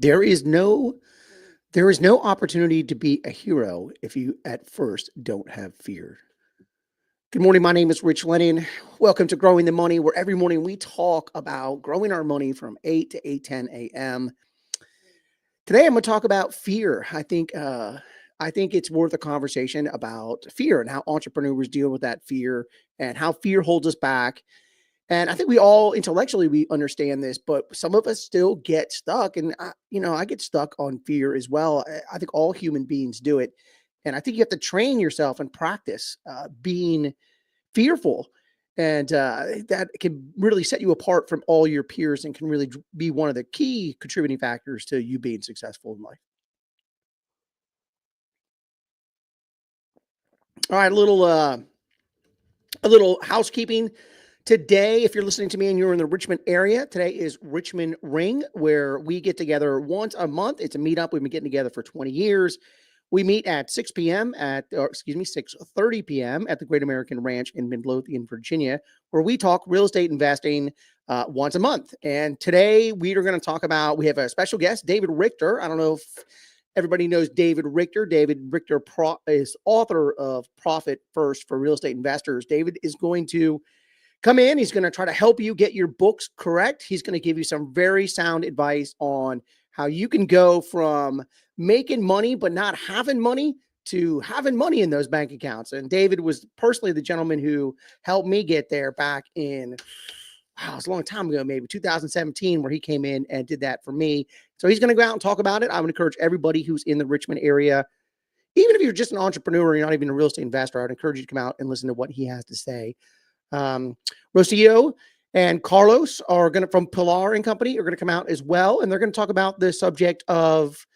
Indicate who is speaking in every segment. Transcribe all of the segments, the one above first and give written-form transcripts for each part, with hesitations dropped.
Speaker 1: There is no there is no opportunity to be a hero if you at first don't have fear. Good morning. My name is Rich Lennon. Welcome to Growing the Money, where every morning we talk about growing our money from 8 to 8:10 a.m. Today I'm going to talk about fear. I think it's worth a conversation about fear and how entrepreneurs deal with that fear and how fear holds us back. And I think we all intellectually we understand this, but some of us still get stuck. And I get stuck on fear as well. I think all human beings do it, and I think you have to train yourself and practice being fearful, and that can really set you apart from all your peers and can really be one of the key contributing factors to you being successful in life. All right, a little housekeeping. Today, if you're listening to me and you're in the Richmond area, today is Richmond Ring, where we get together once a month. It's a meetup. We've been getting together for 20 years. We meet at 6:30 p.m. at the Great American Ranch in Midlothian, Virginia, where we talk real estate investing once a month. And today we are going to talk about, we have a special guest, David Richter. I don't know if everybody knows David Richter. David Richter is author of Profit First for Real Estate Investors. David is going to come in. He's going to try to help you get your books correct. He's going to give you some very sound advice on how you can go from making money but not having money to having money in those bank accounts. And David was personally the gentleman who helped me get there back in, wow, it was a long time ago, maybe 2017, where he came in and did that for me. So he's going to go out and talk about it. I would encourage everybody who's in the Richmond area, even if you're just an entrepreneur, you're not even a real estate investor, I'd encourage you to come out and listen to what he has to say. Rocio and Carlos are going to, from Pilar and Company, are going to come out as well. And they're going to talk about the subject of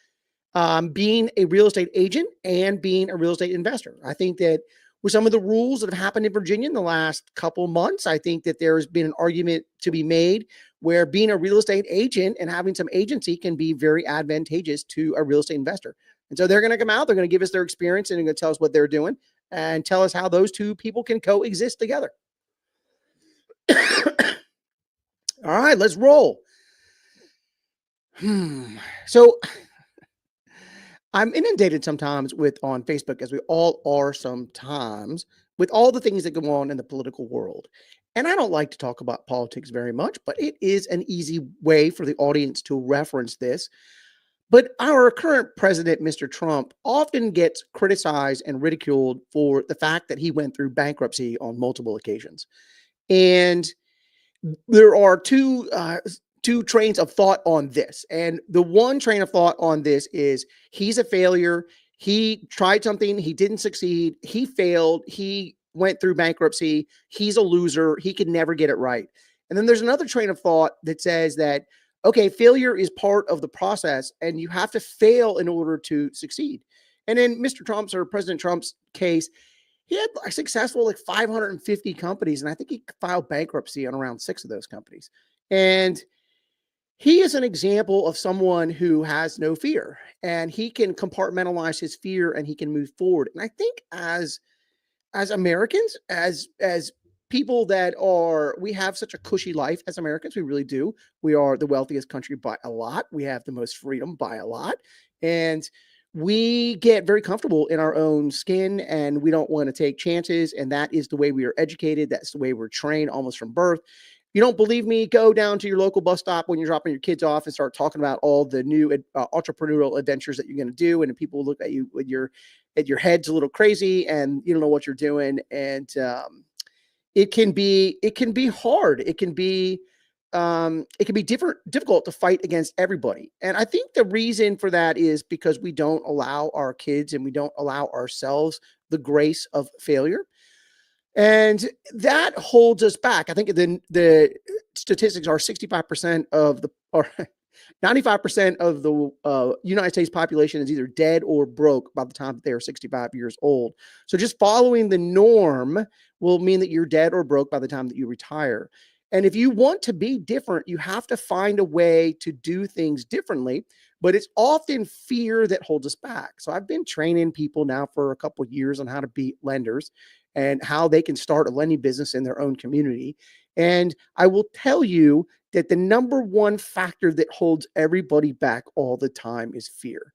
Speaker 1: being a real estate agent and being a real estate investor. I think that with some of the rules that have happened in Virginia in the last couple months, I think that there's been an argument to be made where being a real estate agent and having some agency can be very advantageous to a real estate investor. And so they're going to come out, they're going to give us their experience, and they're going to tell us what they're doing and tell us how those two people can coexist together. All right, let's roll. So I'm inundated sometimes with on Facebook, as we all are sometimes, with all the things that go on in the political world. And I don't like to talk about politics very much, but it is an easy way for the audience to reference this. But our current president, Mr. Trump, often gets criticized and ridiculed for the fact that he went through bankruptcy on multiple occasions. And there are two trains of thought on this. And the one train of thought on this is he's a failure. He tried something, he didn't succeed, he failed, he went through bankruptcy, he's a loser, he could never get it right. And then there's another train of thought that says that, okay, failure is part of the process and you have to fail in order to succeed. And in Mr. Trump's or President Trump's case, he had a successful like 550 companies, and I think he filed bankruptcy on around 6 of those companies. And he is an example of someone who has no fear, and he can compartmentalize his fear and he can move forward. And I think as Americans, as people that are, we have such a cushy life as Americans. We really do. We are the wealthiest country by a lot. We have the most freedom by a lot. And we get very comfortable in our own skin and we don't want to take chances. And that is the way we are educated. That's the way we're trained almost from birth. You don't believe me? Go down to your local bus stop when you're dropping your kids off and start talking about all the new entrepreneurial adventures that you're going to do. And people look at you with your head's a little crazy and you don't know what you're doing. And it can be hard. It can be difficult to fight against everybody. And I think the reason for that is because we don't allow our kids and we don't allow ourselves the grace of failure. And that holds us back. I think the statistics are 65% of the, or 95% of the United States population is either dead or broke by the time that they are 65 years old. So just following the norm will mean that you're dead or broke by the time that you retire. And if you want to be different, you have to find a way to do things differently. But it's often fear that holds us back. So I've been training people now for a couple of years on how to be lenders and how they can start a lending business in their own community. And I will tell you that the number one factor that holds everybody back all the time is fear.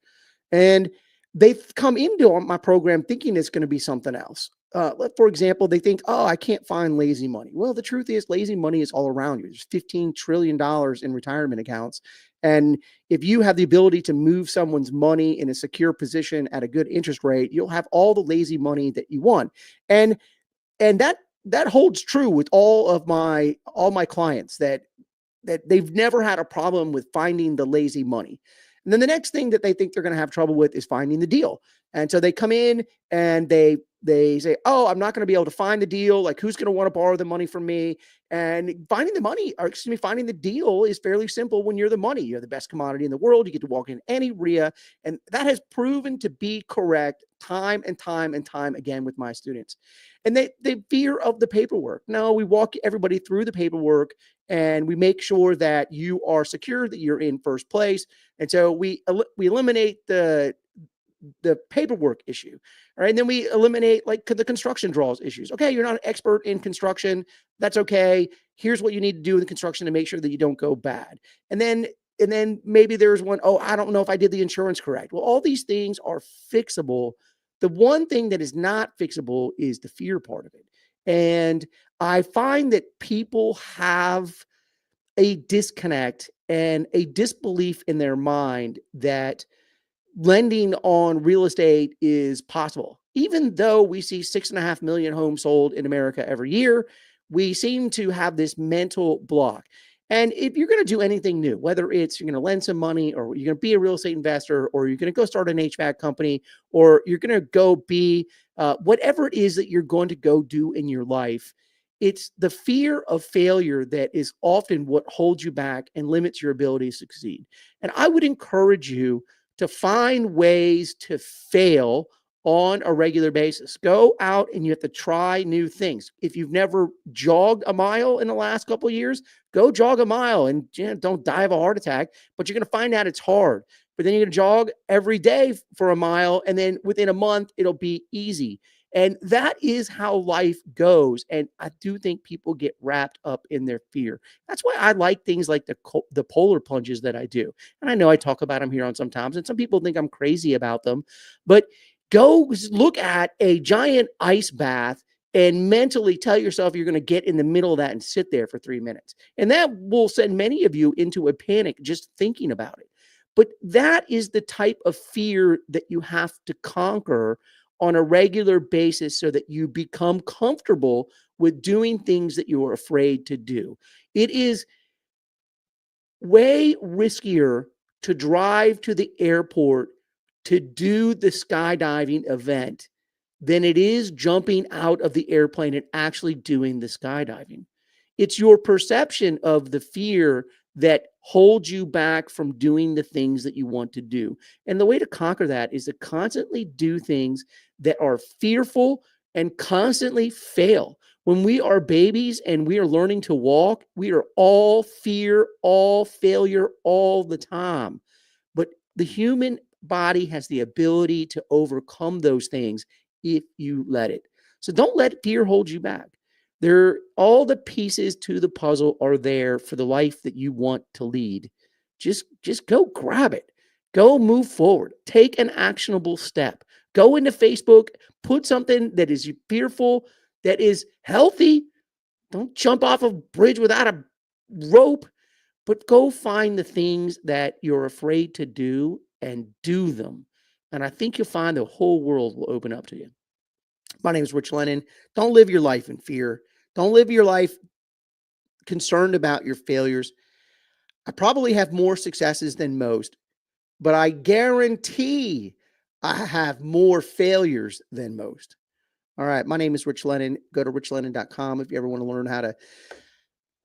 Speaker 1: And they've come into my program thinking it's going to be something else. For example, they think, oh, I can't find lazy money. Well, the truth is, lazy money is all around you. There's $15 trillion in retirement accounts. And if you have the ability to move someone's money in a secure position at a good interest rate, you'll have all the lazy money that you want. And that holds true with all my clients, that they've never had a problem with finding the lazy money. And then the next thing that they think they're going to have trouble with is finding the deal. And so they come in and they say, oh, I'm not going to be able to find the deal. Like, who's going to want to borrow the money from me? And finding the deal is fairly simple when you're the money. You're the best commodity in the world. You get to walk in any RIA. And that has proven to be correct time and time and time again with my students. And they fear of the paperwork. No, we walk everybody through the paperwork and we make sure that you are secure, that you're in first place. And so we eliminate the paperwork issue. All right. And then we eliminate like the construction draws issues. Okay. You're not an expert in construction. That's okay. Here's what you need to do in construction to make sure that you don't go bad. And then maybe there's one, oh, I don't know if I did the insurance correct. Well, all these things are fixable. The one thing that is not fixable is the fear part of it. And I find that people have a disconnect and a disbelief in their mind that lending on real estate is possible. Even though we see 6.5 million homes sold in America every year, we seem to have this mental block. And if you're going to do anything new, whether it's you're going to lend some money or you're going to be a real estate investor or you're going to go start an HVAC company or you're going to go be whatever it is that you're going to go do in your life, it's the fear of failure that is often what holds you back and limits your ability to succeed. And I would encourage you to find ways to fail on a regular basis. Go out and you have to try new things. If you've never jogged a mile in the last couple of years, go jog a mile and don't die of a heart attack, but you're going to find out it's hard. But then you're going to jog every day for a mile. And then within a month, it'll be easy. And that is how life goes. And I do think people get wrapped up in their fear. That's why I like things like the polar plunges that I do. And I know I talk about them here on sometimes, and some people think I'm crazy about them, but go look at a giant ice bath and mentally tell yourself you're going to get in the middle of that and sit there for 3 minutes. And that will send many of you into a panic just thinking about it. But that is the type of fear that you have to conquer on a regular basis so that you become comfortable with doing things that you are afraid to do. It is way riskier to drive to the airport to do the skydiving event than it is jumping out of the airplane and actually doing the skydiving. It's your perception of the fear that holds you back from doing the things that you want to do. And the way to conquer that is to constantly do things that are fearful and constantly fail. When we are babies and we are learning to walk, we are all fear, all failure, all the time. But the human body has the ability to overcome those things if you let it. So don't let fear hold you back. All the pieces to the puzzle are there for the life that you want to lead. Just go grab it. Go move forward. Take an actionable step. Go into Facebook, put something that is fearful, that is healthy. Don't jump off a bridge without a rope, but go find the things that you're afraid to do and do them. And I think you'll find the whole world will open up to you. My name is Rich Lennon. Don't live your life in fear. Don't live your life concerned about your failures. I probably have more successes than most, but I guarantee I have more failures than most. All right. My name is Rich Lennon. Go to richlennon.com if you ever want to learn how to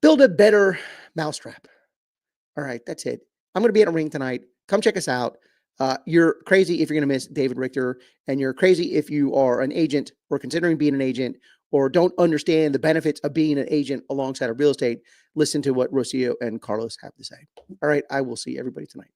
Speaker 1: build a better mousetrap. All right. That's it. I'm going to be at a ring tonight. Come check us out. You're crazy if you're going to miss David Richter, and you're crazy if you are an agent or considering being an agent or don't understand the benefits of being an agent alongside of real estate. Listen to what Rocio and Carlos have to say. All right. I will see everybody tonight.